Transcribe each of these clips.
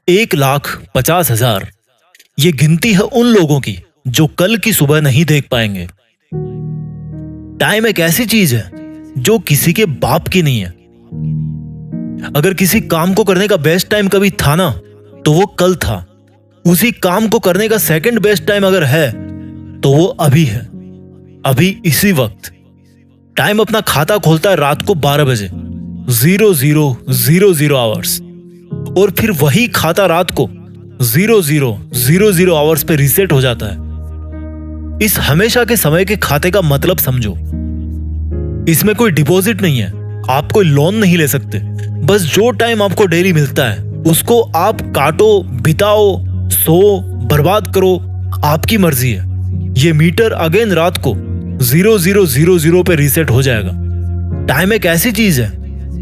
1,50,000 ये गिनती है उन लोगों की जो कल की सुबह नहीं देख पाएंगे। टाइम एक ऐसी चीज है जो किसी के बाप की नहीं है। अगर किसी काम को करने का बेस्ट टाइम कभी था ना, तो वो कल था। उसी काम को करने का सेकंड बेस्ट टाइम अगर है तो वो अभी है, अभी इसी वक्त। टाइम अपना खाता खोलता है रात को 12 बजे 00:00 आवर्स, और फिर वही खाता रात को 00:00 आवर्स पे रीसेट हो जाता है। इस हमेशा के समय के खाते का मतलब समझो। इसमें कोई डिपॉजिट नहीं है, आप कोई लोन नहीं ले सकते। बस जो टाइम आपको डेली मिलता है उसको आप काटो, बिताओ, सो, बर्बाद करो, आपकी मर्जी है। ये मीटर अगेन रात को 00:00 पे रीसेट हो जाएगा। टाइम एक ऐसी चीज है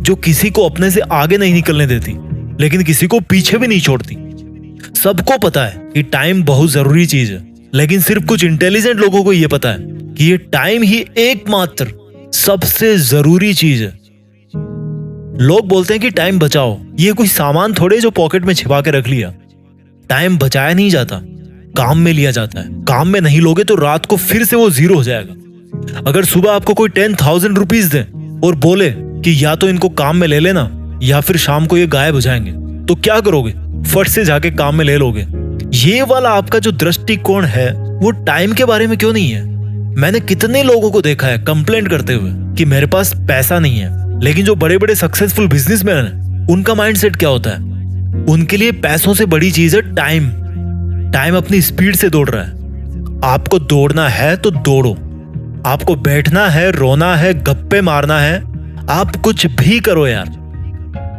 जो किसी को अपने से आगे नहीं निकलने देती, लेकिन किसी को पीछे भी नहीं छोड़ती। सबको पता है कि टाइम बहुत जरूरी चीज है, लेकिन सिर्फ कुछ इंटेलिजेंट लोगों को यह पता है कि ये टाइम ही एकमात्र सबसे जरूरी चीज है। लोग बोलते हैं कि टाइम बचाओ, ये कोई सामान थोड़े जो पॉकेट में छिपा के रख लिया। टाइम बचाया नहीं जाता, काम में लिया जाता है। काम में नहीं लोगे तो रात को फिर से वो 0 हो जाएगा। अगर सुबह आपको कोई 10,000 रुपीज दे और बोले कि या तो इनको काम में ले लेना या फिर शाम को ये गायब हो जाएंगे, तो क्या करोगे? फट से जाके काम में ले लोगे। ये वाला आपका जो दृष्टिकोण है वो टाइम के बारे में क्यों नहीं है? मैंने कितने लोगों को देखा है कंप्लेंट करते हुए कि मेरे पास पैसा नहीं है, लेकिन जो बड़े बड़े सक्सेसफुल बिजनेसमैन हैं उनका माइंडसेट क्या होता है? उनके लिए पैसों से बड़ी चीज है टाइम। टाइम अपनी स्पीड से दौड़ रहा है। आपको दौड़ना है तो दौड़ो, आपको बैठना है, रोना है, गप्पे मारना है, आप कुछ भी करो यार।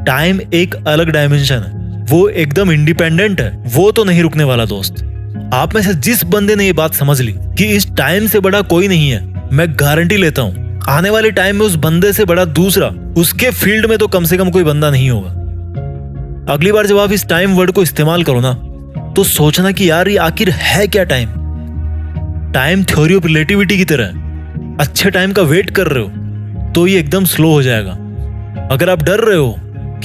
टाइम एक अलग डायमेंशन है, वो एकदम इंडिपेंडेंट है, वो तो नहीं रुकने वाला दोस्त। आप में से जिस बंदे ने ये बात समझ ली कि इस टाइम से बड़ा कोई नहीं है, मैं गारंटी लेता हूं आने वाले टाइम में उस बंदे से बड़ा दूसरा उसके फील्ड में तो कम से कम कोई बंदा नहीं होगा। अगली बार जब आप इस टाइम वर्ड को इस्तेमाल करो ना, तो सोचना कि यार ये आखिर है क्या time. Time theory of relativity की तरह है। अच्छे टाइम का वेट कर रहे हो तो ये एकदम स्लो हो जाएगा। अगर आप डर रहे हो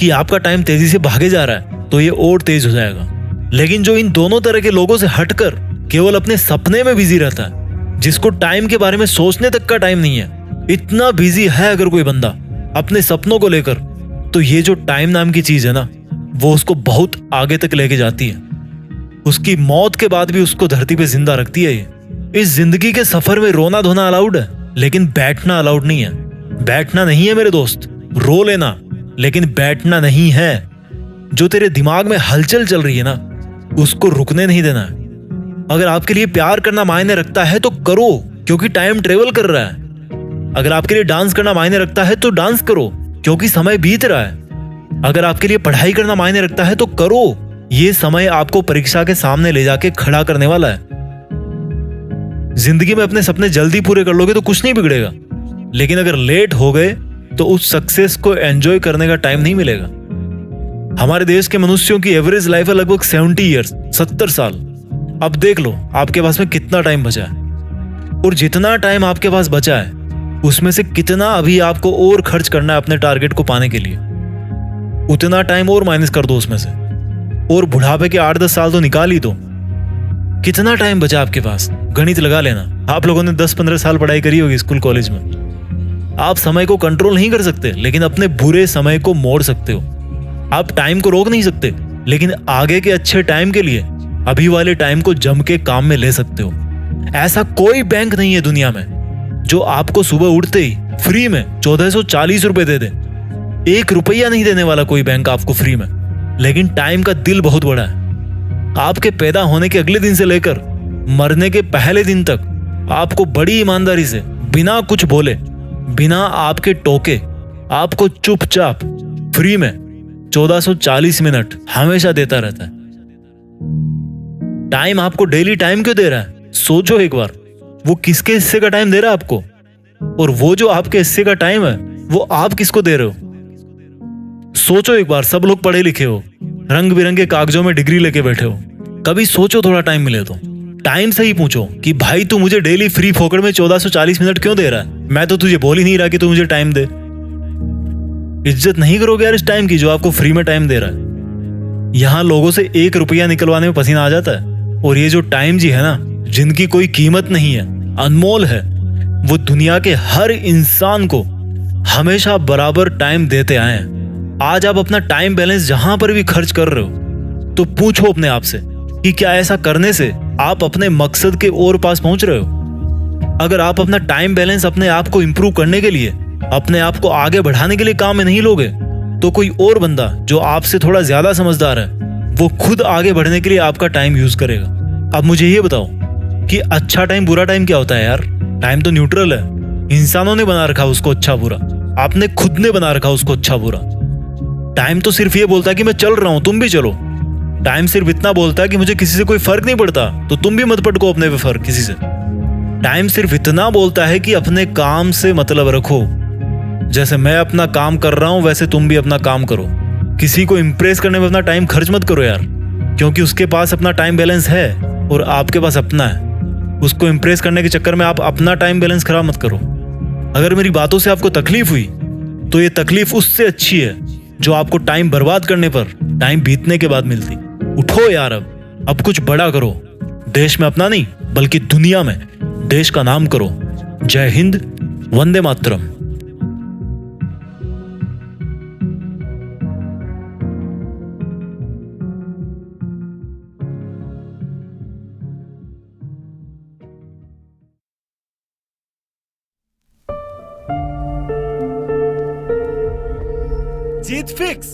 कि आपका टाइम तेजी से भागे जा रहा है तो ये और तेज हो जाएगा। लेकिन जो इन दोनों तरह के लोगों से हटकर केवल अपने सपने में बिजी रहता है, जिसको टाइम के बारे में सोचने तक का टाइम नहीं है, इतना बिजी है अगर कोई बंदा अपने सपनों को लेकर, तो ये जो टाइम नाम की चीज है ना, वो उसको बहुत आगे तक लेके जाती है। उसकी मौत के बाद भी उसको धरती पे जिंदा रखती है। ये इस जिंदगी के सफर में रोना धोना अलाउड है, लेकिन बैठना अलाउड नहीं है। बैठना नहीं है मेरे दोस्त, रो लेना, लेकिन बैठना नहीं है। जो तेरे दिमाग में हलचल चल रही है ना, उसको रुकने नहीं देना है। अगर आपके लिए प्यार करना मायने रखता है तो करो, क्योंकि टाइम ट्रेवल कर रहा है। अगर आपके लिए डांस करना मायने रखता है तो डांस करो, क्योंकि समय बीत रहा है। अगर आपके लिए पढ़ाई करना मायने रखता है तो करो, ये समय आपको परीक्षा के सामने ले जाके खड़ा करने वाला है। जिंदगी में अपने सपने जल्दी पूरे कर लोगे तो कुछ नहीं बिगड़ेगा, लेकिन अगर लेट हो गए तो उस सक्सेस को एंजॉय करने का टाइम नहीं मिलेगा। हमारे देश के मनुष्यों की एवरेज लाइफ है लगभग 70 ईयर्स, 70 साल। अब देख लो आपके पास में कितना टाइम बचा है, और जितना टाइम आपके पास बचा है उसमें से कितना अभी आपको और खर्च करना है अपने टारगेट को पाने के लिए। उतना टाइम और माइनस कर दो उसमें से, और बुढ़ापे के 8-10 साल तो निकाल ही दो। कितना टाइम बचा आपके पास? गणित लगा लेना। आप लोगों ने 10-15 साल पढ़ाई करी होगी स्कूल कॉलेज में। आप समय को कंट्रोल नहीं कर सकते, लेकिन अपने बुरे समय को मोड़ सकते हो। आप टाइम को रोक नहीं सकते, लेकिन आगे के अच्छे टाइम के लिए अभी वाले टाइम को जम के काम में ले सकते हो। ऐसा कोई बैंक नहीं है दुनिया में जो आपको सुबह उठते ही फ्री में 1440 रुपए दे दे। 1 रुपया नहीं देने वाला कोई बैंक आपको फ्री में। लेकिन टाइम का दिल बहुत बड़ा है। आपके पैदा होने के अगले दिन से लेकर मरने के पहले दिन तक आपको बड़ी ईमानदारी से, बिना कुछ बोले, बिना आपके टोके, आपको चुपचाप फ्री में 1440 मिनट हमेशा देता रहता है। टाइम आपको डेली टाइम क्यों दे रहा है? सोचो एक बार, वो किसके हिस्से का टाइम दे रहा है आपको, और वो जो आपके हिस्से का टाइम है वो आप किसको दे रहे हो? सोचो एक बार। सब लोग पढ़े लिखे हो, रंग बिरंगे कागजों में डिग्री लेके बैठे हो। कभी सोचो थोड़ा टाइम मिले तो टाइम से ही पूछो कि भाई तू मुझे डेली फ्री फोकट में 1440 मिनट क्यों दे रहा है? मैं तो तुझे बोल ही नहीं रहा कि तू मुझे टाइम दे। इज्जत नहीं करोगे यार इस टाइम की जो आपको फ्री में टाइम दे रहा है। यहाँ लोगों से 1 रुपया निकलवाने में पसीना आ जाता है। और ये जो टाइम जी है ना, जिनकी कोई कीमत नहीं है, अनमोल है, वो दुनिया के हर इंसान को हमेशा बराबर टाइम देते आए हैं। आज आप अपना टाइम बैलेंस जहां पर भी खर्च कर रहे हो तो पूछो अपने आप से कि क्या ऐसा करने से आप अपने मकसद के और पास पहुंच रहे हो। अगर आप अपना टाइम बैलेंस अपने आप को इंप्रूव करने के लिए, अपने आप को आगे बढ़ाने के लिए काम में नहीं लोगे, तो कोई और बंदा जो आपसे थोड़ा ज्यादा समझदार है, वो खुद आगे बढ़ने के लिए आपका टाइम यूज करेगा। अब मुझे ये बताओ कि अच्छा टाइम बुरा टाइम क्या होता है यार? टाइम तो न्यूट्रल है। इंसानों ने बना रखा उसको अच्छा बुरा, आपने खुद ने बना रखा उसको अच्छा बुरा। टाइम तो सिर्फ ये बोलता है कि मैं चल रहा हूं, तुम भी चलो। टाइम सिर्फ इतना बोलता है कि मुझे किसी से कोई फर्क नहीं पड़ता, तो तुम भी मत पटको अपने पे फर्क किसी से। टाइम सिर्फ इतना बोलता है कि अपने काम से मतलब रखो। जैसे मैं अपना काम कर रहा हूं वैसे तुम भी अपना काम करो। किसी को इंप्रेस करने में अपना टाइम खर्च मत करो यार, क्योंकि उसके पास अपना टाइम बैलेंस है और आपके पास अपना है। उसको इंप्रेस करने के चक्कर में आप अपना टाइम बैलेंस खराब मत करो। अगर मेरी बातों से आपको तकलीफ हुई तो ये तकलीफ उससे अच्छी है जो आपको टाइम बर्बाद करने पर टाइम बीतने के बाद मिलती। उठो यार, अब कुछ बड़ा करो। देश में अपना नहीं बल्कि दुनिया में देश का नाम करो। जय हिंद, वंदे मातरम। जीत फिक्स।